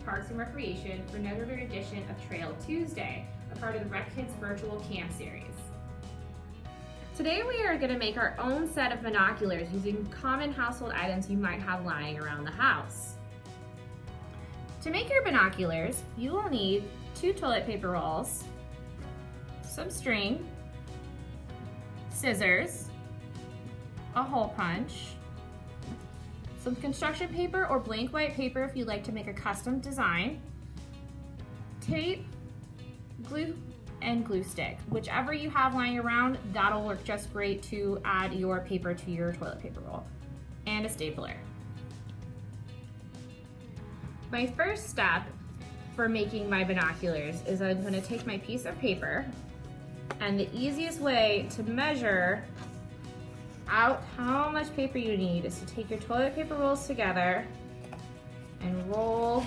Parks and Recreation for another edition of Trail Tuesday, a part of the Rec Kids virtual camp series. Today we are going to make our own set of binoculars using common household items you might have lying around the house. To make your binoculars, you will need 2 toilet paper rolls, some string, scissors, a hole punch, some construction paper or blank white paper if you'd like to make a custom design, tape, glue, and glue stick. Whichever you have lying around, that'll work just great to add your paper to your toilet paper roll, and a stapler. My first step for making my binoculars is I'm going to take my piece of paper, and the easiest way to measure out how much paper you need is to take your toilet paper rolls together and roll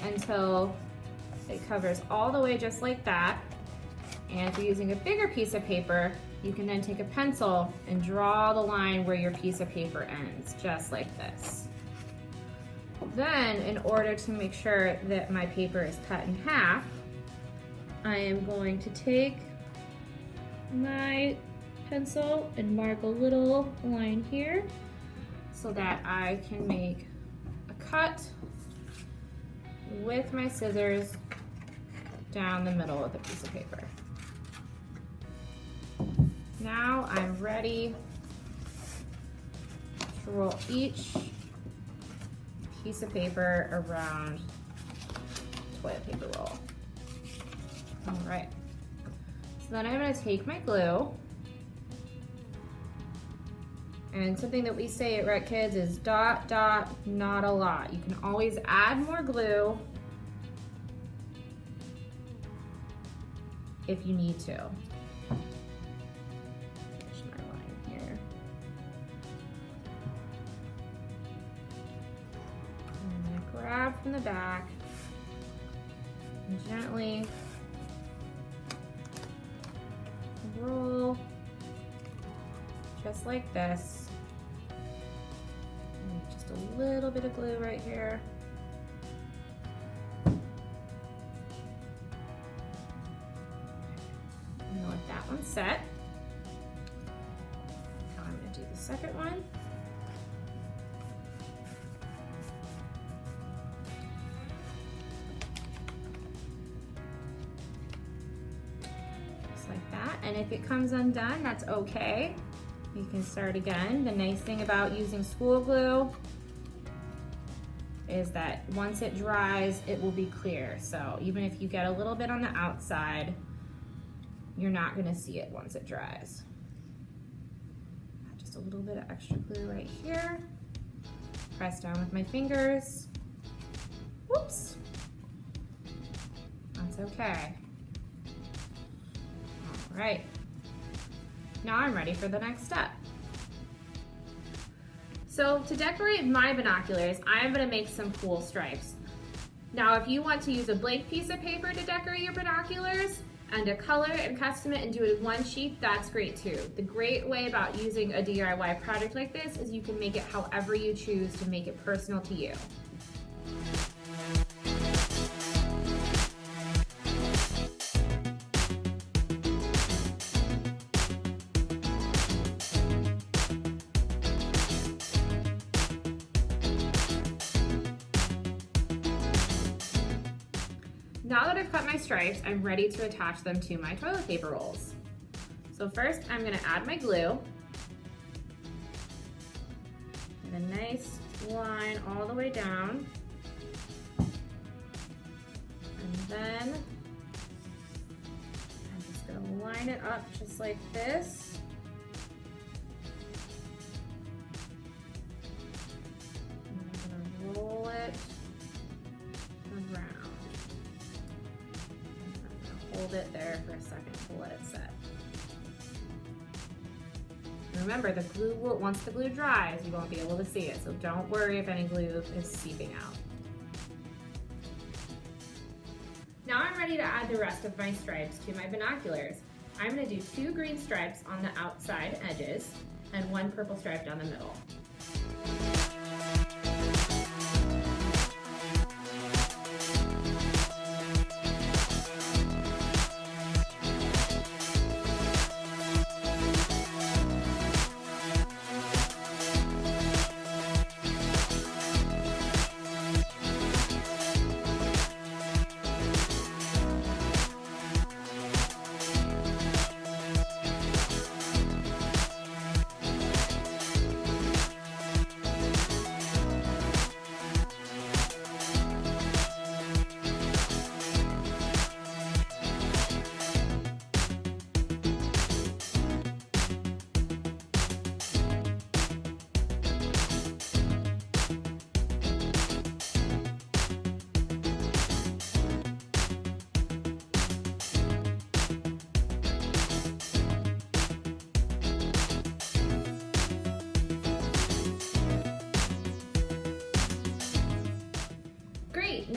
until it covers all the way just like that. And if you're using a bigger piece of paper, you can then take a pencil and draw the line where your piece of paper ends, just like this. Then, in order to make sure that my paper is cut in half, I am going to take my pencil and mark a little line here so that I can make a cut with my scissors down the middle of the piece of paper. Now I'm ready to roll each piece of paper around the toilet paper roll. All right, so then I'm going to take my glue. And something that we say at Rec Kids is dot, dot, not a lot. You can always add more glue if you need to. Finish my line here. I'm gonna grab from the back and gently roll just like this. And just a little bit of glue right here. I'm gonna let that one set. Now I'm gonna do the second one. Just like that. And if it comes undone, that's okay. You can start again. The nice thing about using school glue is that once it dries, it will be clear. So even if you get a little bit on the outside, you're not gonna see it once it dries. Just a little bit of extra glue right here. Press down with my fingers. Whoops. That's okay. All right. Now I'm ready for the next step. So to decorate my binoculars, I'm gonna make some cool stripes. Now if you want to use a blank piece of paper to decorate your binoculars and to color and custom it and do it in one sheet, that's great too. The great way about using a DIY project like this is you can make it however you choose to make it personal to you. Now that I've cut my stripes, I'm ready to attach them to my toilet paper rolls. So first, I'm gonna add my glue. And a nice line all the way down. And then, I'm just gonna line it up just like this. And I'm gonna roll it around. Hold it there for a second to let it set. Remember, the glue will, once the glue dries, you won't be able to see it, so don't worry if any glue is seeping out. Now I'm ready to add the rest of my stripes to my binoculars. I'm going to do 2 green stripes on the outside edges and 1 purple stripe down the middle.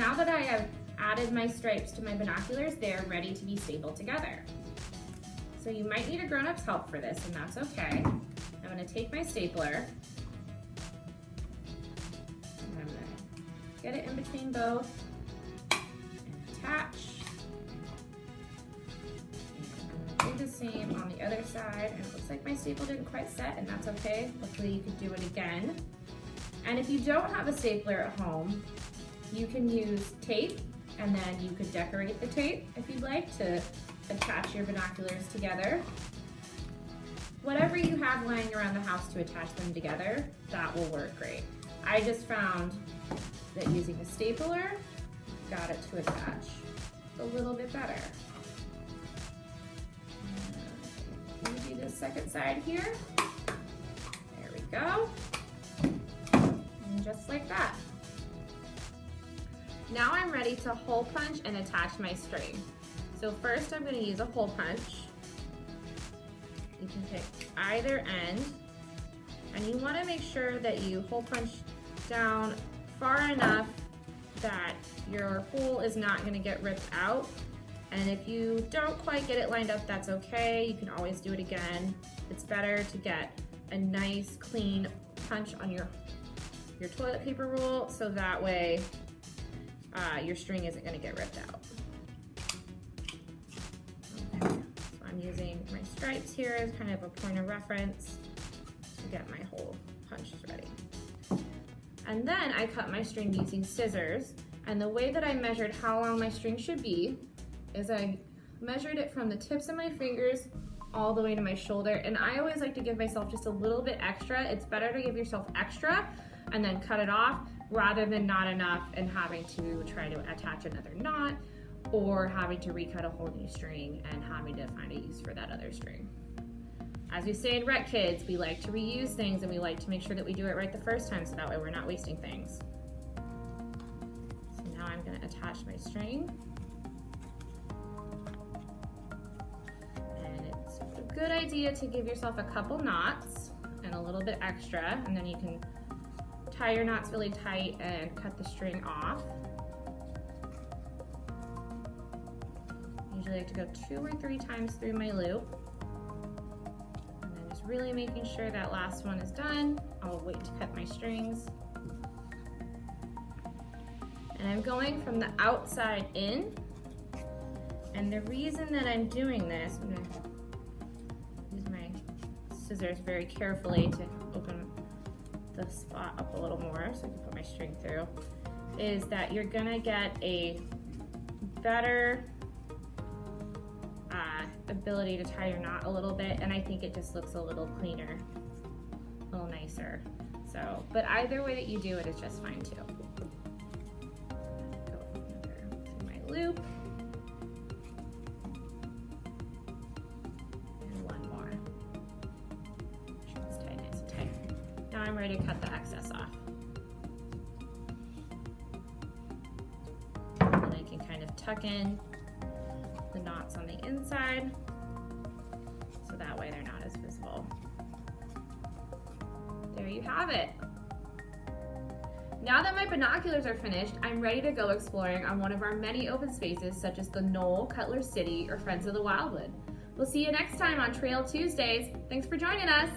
now that I have added my stripes to my binoculars, they're ready to be stapled together. So you might need a grown-up's help for this, and that's okay. I'm gonna take my stapler, and I'm gonna get it in between both, and attach. And do the same on the other side, and it looks like my staple didn't quite set, and that's okay. Hopefully you could do it again. And if you don't have a stapler at home, you can use tape, and then you could decorate the tape if you'd like to attach your binoculars together. Whatever you have lying around the house to attach them together, that will work great. I just found that using a stapler got it to attach a little bit better. Let me do the second side here. There we go. And just like that. Now I'm ready to hole punch and attach my string. So first I'm going to use a hole punch. You can pick either end, and you want to make sure that you hole punch down far enough that your hole is not going to get ripped out. And if you don't quite get it lined up, that's okay. You can always do it again. It's better to get a nice clean punch on your toilet paper roll, so that way your string isn't going to get ripped out. Okay. So I'm using my stripes here as kind of a point of reference to get my hole punches ready. And then I cut my string using scissors, and the way that I measured how long my string should be is I measured it from the tips of my fingers all the way to my shoulder, and I always like to give myself just a little bit extra. It's better to give yourself extra and then cut it off rather than not enough and having to try to attach another knot or having to recut a whole new string and having to find a use for that other string. As we say in Rec Kids, we like to reuse things, and we like to make sure that we do it right the first time, so that way we're not wasting things. So now I'm going to attach my string. And it's a good idea to give yourself a couple knots and a little bit extra, and then you can tie your knots really tight and cut the string off. Usually I like to go 2 or 3 times through my loop. And then just really making sure that last one is done. I'll wait to cut my strings. And I'm going from the outside in. And the reason that I'm doing this, I'm gonna use my scissors very carefully to open the spot up a little more so I can put my string through, is that you're gonna get a better ability to tie your knot a little bit, and I think it just looks a little cleaner, a little nicer. So, but either way that you do it is just fine too. Go through my loop. And one more. Make sure it's tight, nice and tight. Now I'm ready to cut the excess off. And I can kind of tuck in the knots on the inside, so that way they're not as visible. There you have it. Now that my binoculars are finished, I'm ready to go exploring on one of our many open spaces, such as the Knoll, Cutler City, or Friends of the Wildwood. We'll see you next time on Trail Tuesdays. Thanks for joining us.